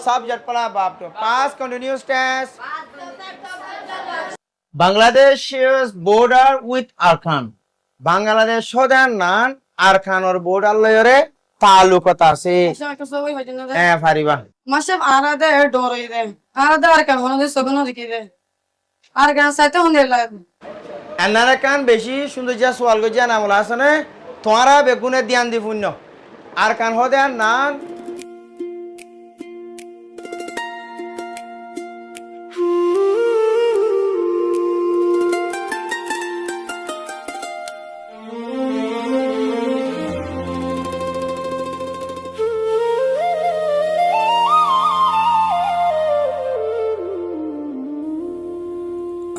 subject pala bab to. Past continuous tense. Bangladesh shares border with Arkan. Bangladesh shodan nan Arkan or border lore talukot ase. Fariba. Masaf arada door ide. Arada Arkan one of the Sogono dikide. Arkan saite hunde lag. Anarakan beshi sunduja swal go jana mula asane. Tomara begune diyan di punyo. Arkan hodan nan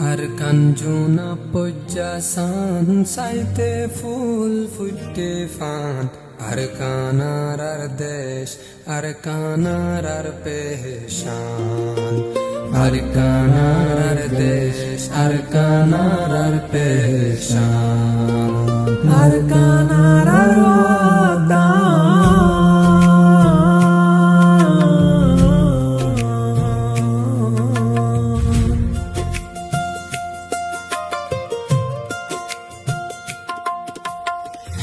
Arkan juna pujja san saite ফুল ফুটে fun Arkanar ar desh Arkanar ar pehshan Arkanar ar desh Arkanar ar pehshan Arkanar ar watan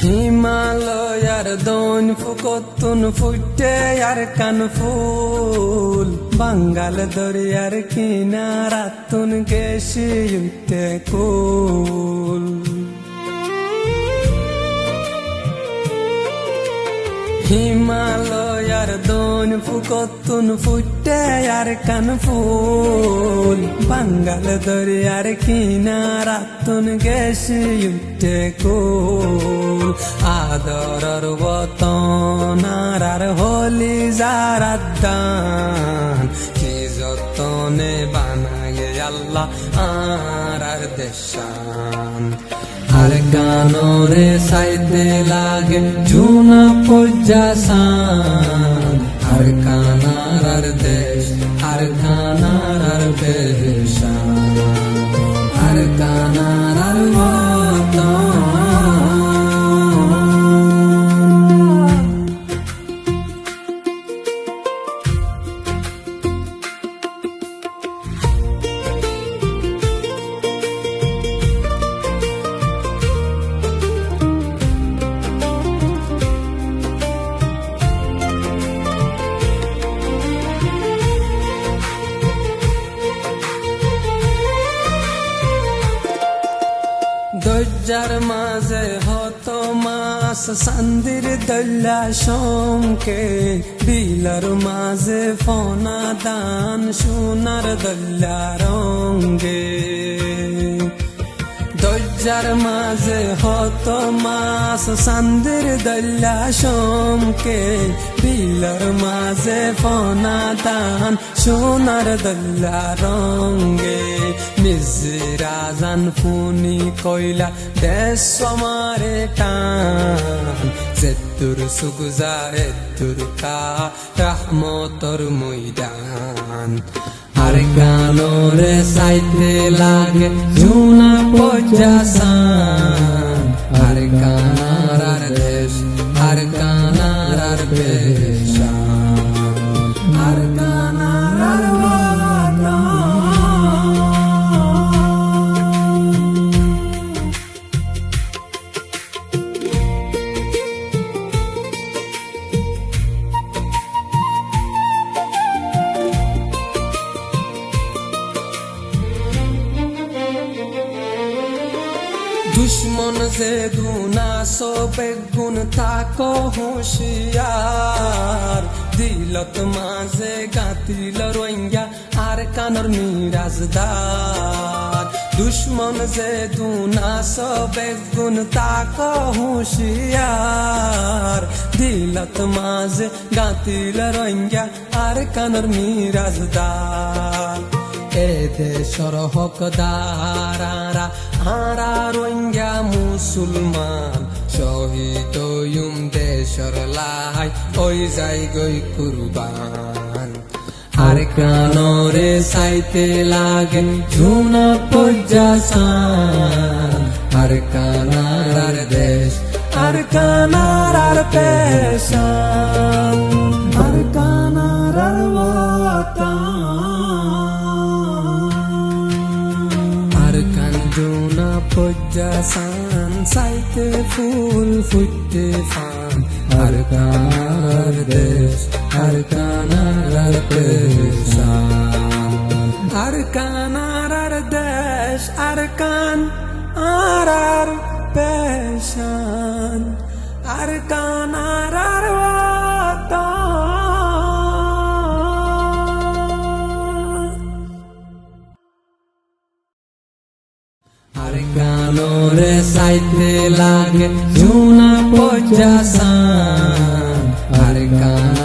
Himalayar don fukotun futte Arkan ফুল Bangal doriyar kinaratun geshi yutte kul Himalayar don fukotun futte Arkan ফুল Bangal doriyar kinaratun geshi yutte kul Adorar watan ar holi zaraddan Ki jotone banaye Allah ar deshan Arkanore saite lage juna pujjasan Arkanar ar desh Arkanar ar behshan Arkanar ar watan দজ্জার মাঝে হতো মাস সান্দির দল্লা শঙ্কে বিলার মাঝে ফনা দান সোনার দল্লা রঙ্গে দজ্জার মাঝে হতো মাস সান্দির দল্লা শঙ্কে বিলার মাঝে ফনা দান সোনার দল্লা রঙ্গে Mizrazan funi koila desomare tan Zettur sugzar ettur ka rahmotor moidan Arkanore saite lage juna pojjasan Arkanar ar desh Arkanar ar behshan Arkanar ar watan দুশ্মন যে দুনাসো বেগুন তাকো হুঁশিয়ার দিলত মাঝে গাতিল রোহিঙ্গা আর কানর মিরাজদার দুশ্মন যে দুনাসো বেগুন তাকো হুঁশিয়ার দিলত মাঝে গাতিল রোহিঙ্গা আর কানর মিরাজদার এদেশর হকদারারা হারা রোহিঙ্গা মুসলমান শহীদ দেশর লাই ওই যাই গই কুরবান Arkanore saite lage juna pojjasan Arkanar ar desh Arkanar ar peshan কানার আর কাঞ্জনা পজ্জাসান সাইতে ফুল ফুটতে ফান আর কানার দেশ আর কানার পেশান আর কানার দেশ আর কান আর পেশান আর কানার আর কানোরে সাইতে লাগে জুনা পজ্জাসান আর কান